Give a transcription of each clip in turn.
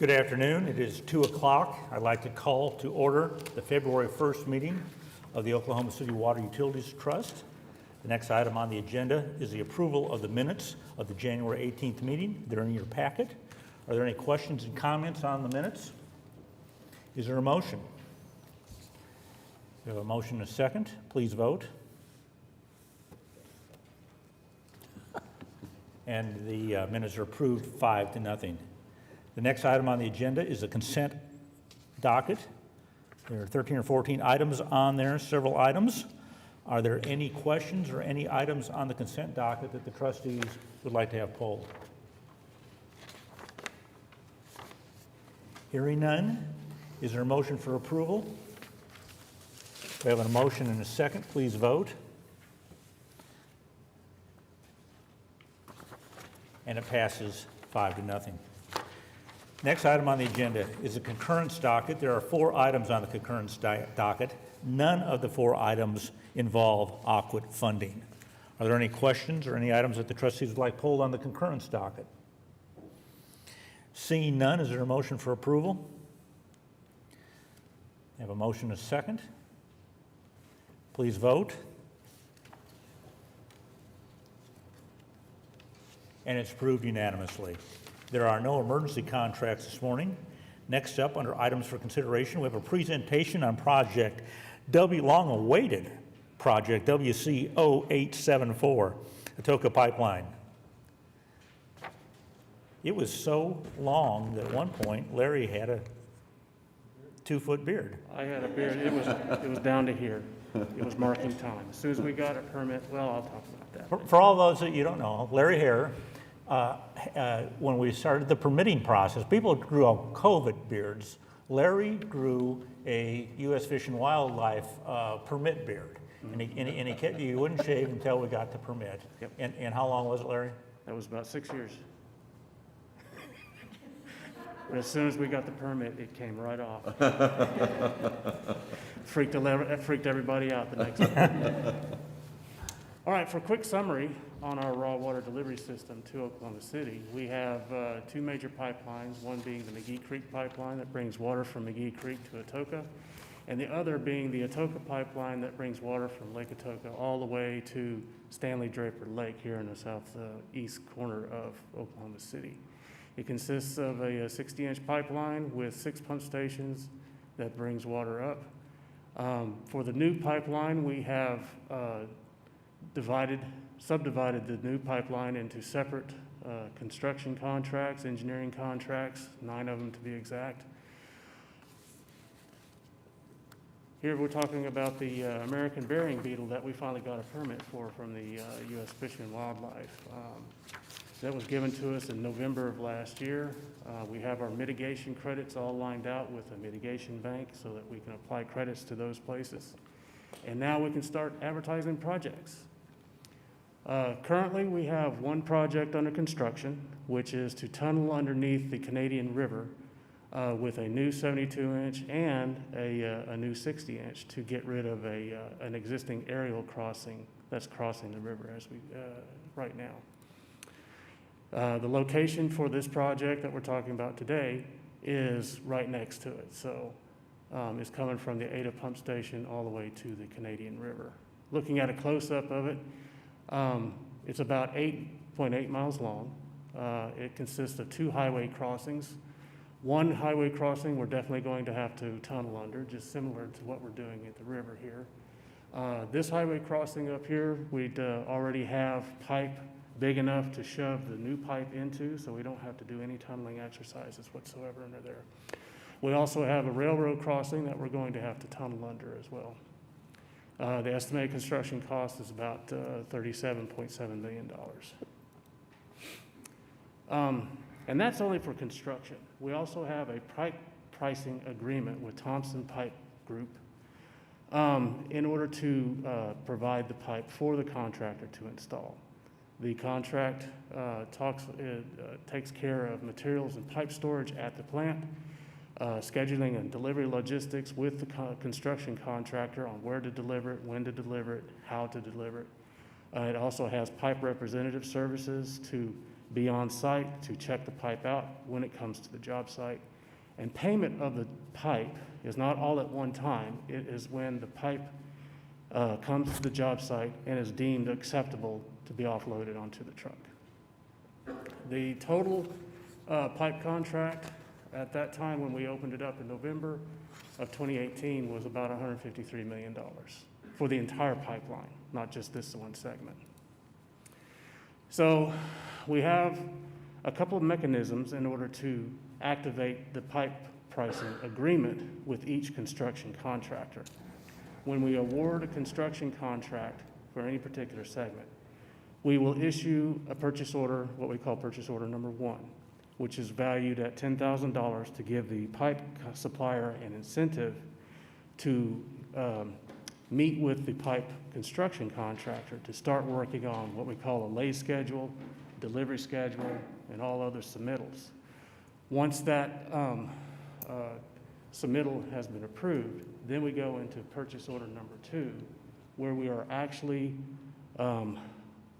Good afternoon. It is 2 o'clock. I'd like to call to order the February 1st meeting of the Oklahoma City Water Utilities Trust. The next item on the agenda is the approval of the minutes of the January 18th meeting. They're in your packet. Are there any questions and comments on the minutes? Is there a motion? We have a motion and a second. Please vote. And the minutes are approved 5-0. The next item on the agenda is the consent docket. There are 13 or 14 items on there, several items. Are there any questions or any items on the consent docket that the trustees would like to have polled? Hearing none, is there a motion for approval? We have a motion and a second. Please vote. And it passes 5-0. Next item on the agenda is the concurrence docket. There are 4 items on the concurrence docket. None of the 4 items involve AQUIT funding. Are there any questions or any items that the trustees would like polled on the concurrence docket? Seeing none, is there a motion for approval? I have a motion and a second. Please vote. And it's approved unanimously. There are no emergency contracts this morning. Next up, under items for consideration, we have a presentation on long-awaited project WC 0874, Atoka Pipeline. It was so long that at one point Larry had a 2-foot beard. I had a beard. It was down to here. It was marking time. As soon as we got a permit, well, I'll talk about that. For all those that you don't know, Larry Hare, when we started the permitting process, people grew out COVID beards. Larry grew a U.S. Fish and Wildlife permit beard. And he kept, you wouldn't shave until we got the permit. Yep. And how long was it, Larry? That was about 6 years. But as soon as we got the permit, it came right off. Freaked everybody out the next day. All right, for a quick summary on our raw water delivery system to Oklahoma City, we have 2 major pipelines, one being the McGee Creek pipeline that brings water from McGee Creek to Atoka, and the other being the Atoka pipeline that brings water from Lake Atoka all the way to Stanley Draper Lake here in the southeast corner of Oklahoma City. It consists of a 60-inch pipeline with 6 pump stations that brings water up. For the new pipeline, we have subdivided the new pipeline into separate construction contracts, engineering contracts, 9 of them to be exact. Here we're talking about the American burying beetle that we finally got a permit for from the U.S. Fish and Wildlife. That was given to us in November of last year. We have our mitigation credits all lined out with a mitigation bank so that we can apply credits to those places. And now we can start advertising projects. Currently, we have one project under construction, which is to tunnel underneath the Canadian River with a new 72-inch and a new 60-inch to get rid of an existing aerial crossing that's crossing the river as we right now. The location for this project that we're talking about today is right next to it. So it's coming from the Ada pump station all the way to the Canadian River. Looking at a close-up of it, it's about 8.8 miles long. It consists of 2 highway crossings. One highway crossing we're definitely going to have to tunnel under, just similar to what we're doing at the river here. This highway crossing up here, we'd already have pipe big enough to shove the new pipe into, so we don't have to do any tunneling exercises whatsoever under there. We also have a railroad crossing that we're going to have to tunnel under as well. The estimated construction cost is about $37.7 million. And that's only for construction. We also have a pipe pricing agreement with Thompson Pipe Group in order to provide the pipe for the contractor to install. The contract takes care of materials and pipe storage at the plant, scheduling and delivery logistics with the construction contractor on where to deliver it, when to deliver it, how to deliver it. It also has pipe representative services to be on site to check the pipe out when it comes to the job site And payment of the pipe is not all at one time. It is when the pipe comes to the job site and is deemed acceptable to be offloaded onto the truck. The total pipe contract at that time when we opened it up in November of 2018 was about $153 million for the entire pipeline, not just this one segment. So we have a couple of mechanisms in order to activate the pipe pricing agreement with each construction contractor. When we award a construction contract for any particular segment, we will issue a purchase order, what we call purchase order number 1, which is valued at $10,000 to give the pipe supplier an incentive to meet with the pipe construction contractor to start working on what we call a lay schedule, delivery schedule, and all other submittals. Once that submittal has been approved, then we go into purchase order number 2, where we are actually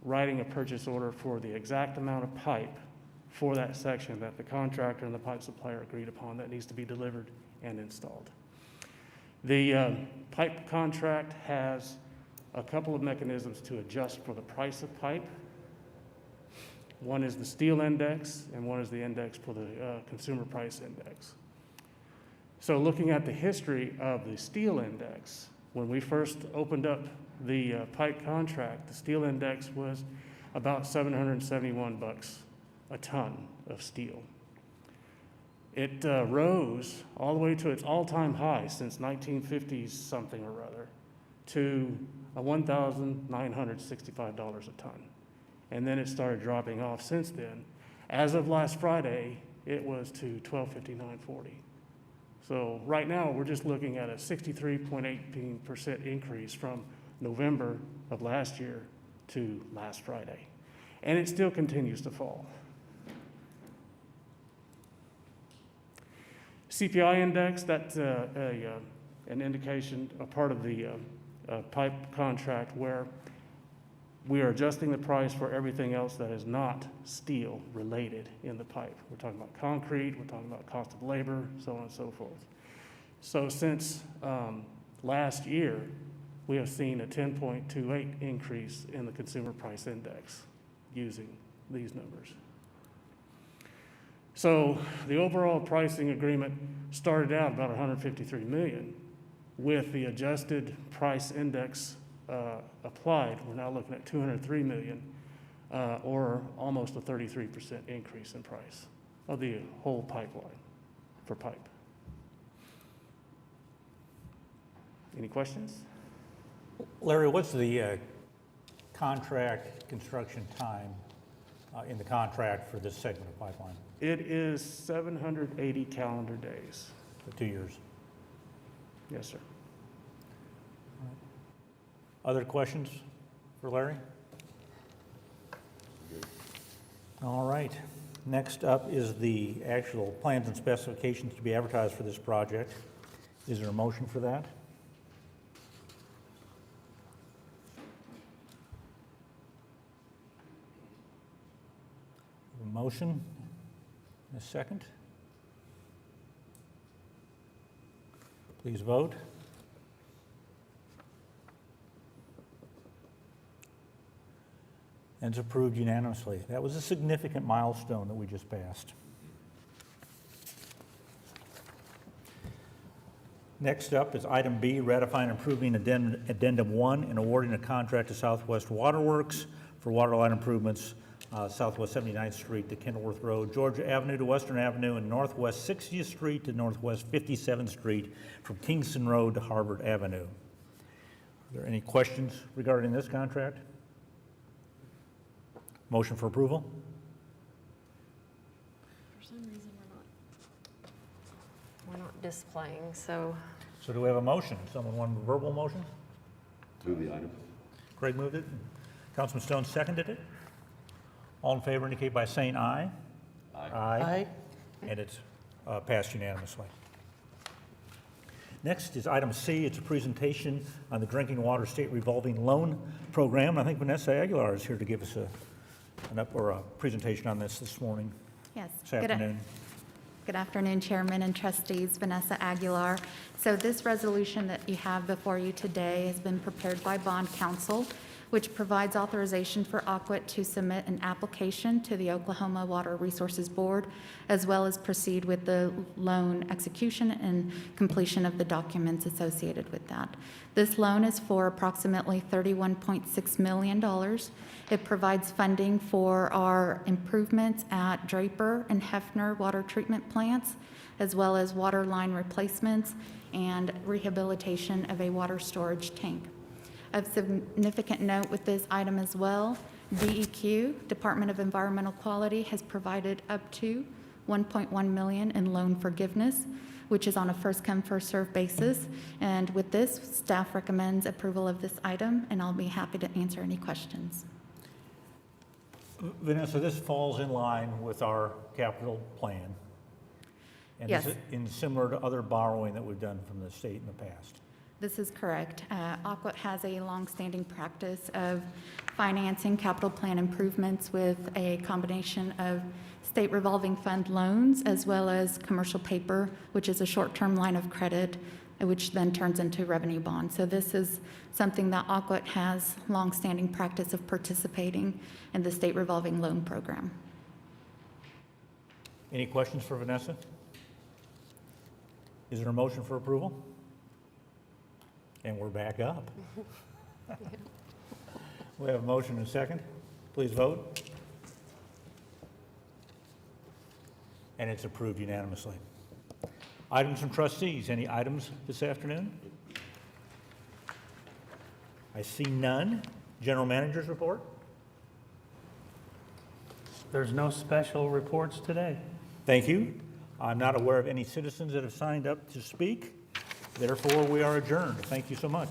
writing a purchase order for the exact amount of pipe for that section that the contractor and the pipe supplier agreed upon that needs to be delivered and installed. The pipe contract has a couple of mechanisms to adjust for the price of pipe. One is the steel index, and one is the index for the consumer price index. So looking at the history of the steel index, when we first opened up the pipe contract, the steel index was about $771 a ton of steel. It rose all the way to its all-time high since 1950s something or other to $1,965 a ton. And then it started dropping off since then. As of last Friday, it was to $1,259.40. So right now, we're just looking at a 63.18% increase from November of last year to last Friday. And it still continues to fall. CPI index, that's an indication, a part of the pipe contract where we are adjusting the price for everything else that is not steel related in the pipe. We're talking about concrete, we're talking about cost of labor, so on and so forth. So since last year, we have seen a 10.28 increase in the consumer price index using these numbers. So the overall pricing agreement started out about $153 million. With the adjusted price index applied, we're now looking at $203 million, or almost a 33% increase in price of the whole pipeline for pipe. Any questions? Larry, what's the contract construction time in the contract for this segment of pipeline? It is 780 calendar days. For 2 years. Yes, sir. Other questions for Larry? All right. Next up is the actual plans and specifications to be advertised for this project. Is there a motion for that? A motion? A second? Please vote. And it's approved unanimously. That was a significant milestone that we just passed. Next up is item B, ratifying and approving addendum 1 and awarding a contract to Southwest Waterworks for water line improvements, Southwest 79th Street to Kenilworth Road, Georgia Avenue to Western Avenue, and Northwest 60th Street to Northwest 57th Street from Kingston Road to Harvard Avenue. Are there any questions regarding this contract? Motion for approval? For some reason, we're not displaying, so. So do we have a motion? Someone want a verbal motion? Move the item. Craig moved it. Councilman Stone seconded it. All in favor indicate by saying aye. Aye. Aye. And it's passed unanimously. Next is item C. It's a presentation on the Drinking Water State Revolving Loan Program. I think Vanessa Aguilar is here to give us a presentation on this morning, Yes. this afternoon. Good afternoon, Chairman and Trustees. Vanessa Aguilar. So this resolution that you have before you today has been prepared by Bond Counsel, which provides authorization for Aquit to submit an application to the Oklahoma Water Resources Board, as well as proceed with the loan execution and completion of the documents associated with that. This loan is for approximately $31.6 million. It provides funding for our improvements at Draper and Hefner water treatment plants, as well as water line replacements and rehabilitation of a water storage tank. Of significant note with this item as well, DEQ, Department of Environmental Quality, has provided up to $1.1 million in loan forgiveness, which is on a first-come, first-served basis. And with this, staff recommends approval of this item, and I'll be happy to answer any questions. Vanessa, this falls in line with our capital plan. And Yes. this is in similar to other borrowing that we've done from the state in the past. This is correct. Aquit has a longstanding practice of financing capital plan improvements with a combination of state revolving fund loans as well as commercial paper, which is a short-term line of credit, which then turns into revenue bonds. So this is something that Aquit has longstanding practice of participating in the state revolving loan program. Any questions for Vanessa? Is there a motion for approval? And we're back up. We have a motion and a second. Please vote. And it's approved unanimously. Items from trustees. Any items this afternoon? I see none. General manager's report. There's no special reports today. Thank you. I'm not aware of any citizens that have signed up to speak. Therefore, we are adjourned. Thank you so much.